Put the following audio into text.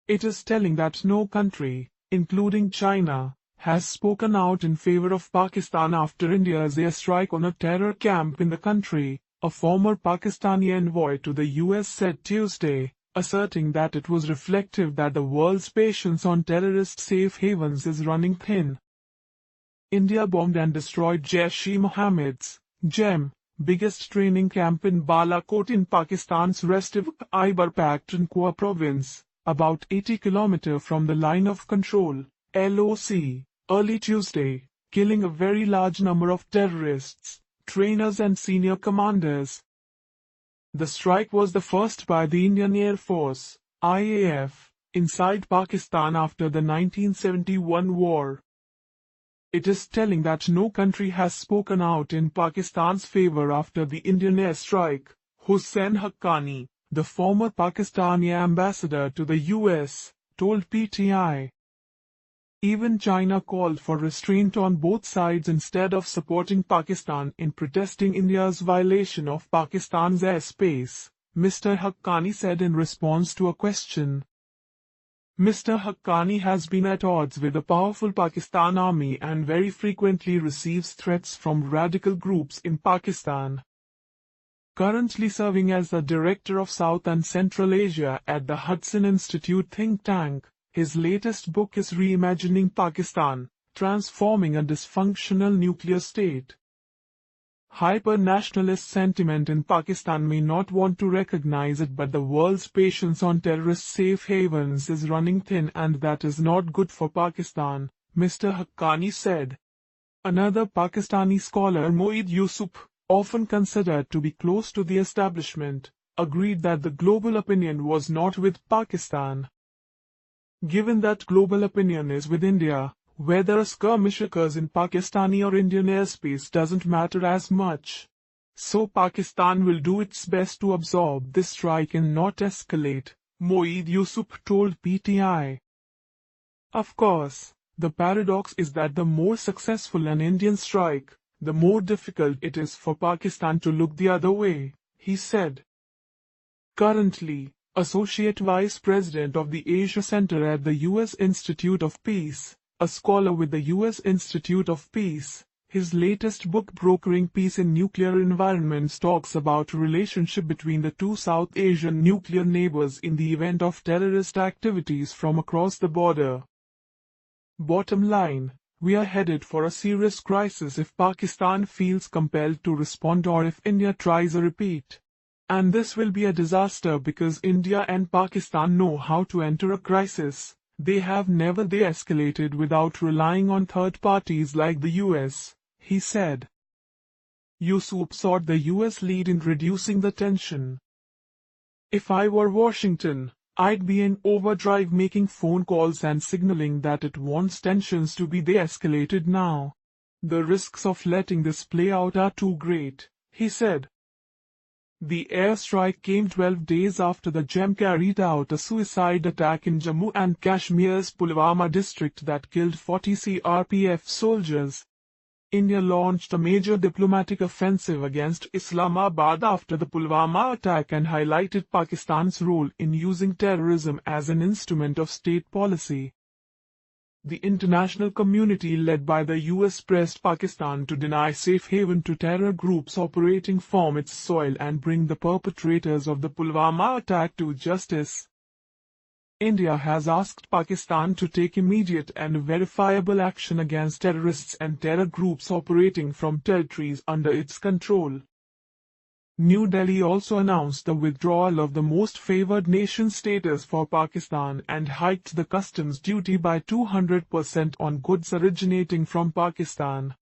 It is telling that no country, including China, has spoken out in favor of Pakistan after India's airstrike on a terror camp in the country, a former Pakistani envoy to the US said Tuesday, asserting that it was reflective that the world's patience on terrorist safe havens is running thin. India bombed and destroyed Jaish-e-Mohammed's (JEM) biggest training camp in Balakot in Pakistan's restive Khyber Pakhtunkhwa province, about 80 km from the line of control, LOC, early Tuesday, killing a very large number of terrorists, trainers and senior commanders. The strike was the first by the Indian Air Force, IAF, inside Pakistan after the 1971 war. It is telling that no country has spoken out in Pakistan's favor after the Indian airstrike, Hussain Haqqani, the former Pakistani ambassador to the US, told PTI. Even China called for restraint on both sides instead of supporting Pakistan in protesting India's violation of Pakistan's airspace, Mr. Haqqani said in response to a question. Mr. Haqqani has been at odds with the powerful Pakistan army and very frequently receives threats from radical groups in Pakistan. Currently serving as the Director of South and Central Asia at the Hudson Institute think tank, his latest book is Reimagining Pakistan, Transforming a Dysfunctional Nuclear State. Hyper-nationalist sentiment in Pakistan may not want to recognize it, but the world's patience on terrorist safe havens is running thin and that is not good for Pakistan, Mr. Haqqani said. Another Pakistani scholar Moeed Yusuf, often considered to be close to the establishment, agreed that the global opinion was not with Pakistan. Given that global opinion is with India, whether a skirmish occurs in Pakistani or Indian airspace doesn't matter as much. So Pakistan will do its best to absorb this strike and not escalate, Moeed Yusuf told PTI. Of course, the paradox is that the more successful an Indian strike, the more difficult it is for Pakistan to look the other way, he said. Currently, Associate Vice President of the Asia Center at the U.S. Institute of Peace, a scholar with the U.S. Institute of Peace, his latest book Brokering Peace in Nuclear Environments talks about relationship between the two South Asian nuclear neighbors in the event of terrorist activities from across the border. Bottom line, we are headed for a serious crisis if Pakistan feels compelled to respond or if India tries a repeat. And this will be a disaster because India and Pakistan know how to enter a crisis. They have never de-escalated without relying on third parties like the US, he said. Yusuf sought the US lead in reducing the tension. If I were Washington, I'd be in overdrive making phone calls and signaling that it wants tensions to be de-escalated now. The risks of letting this play out are too great, he said. The airstrike came 12 days after the JEM carried out a suicide attack in Jammu and Kashmir's Pulwama district that killed 40 CRPF soldiers. India launched a major diplomatic offensive against Islamabad after the Pulwama attack and highlighted Pakistan's role in using terrorism as an instrument of state policy. The international community led by the US pressed Pakistan to deny safe haven to terror groups operating from its soil and bring the perpetrators of the Pulwama attack to justice. India has asked Pakistan to take immediate and verifiable action against terrorists and terror groups operating from territories under its control. New Delhi also announced the withdrawal of the most favored nation status for Pakistan and hiked the customs duty by 200% on goods originating from Pakistan.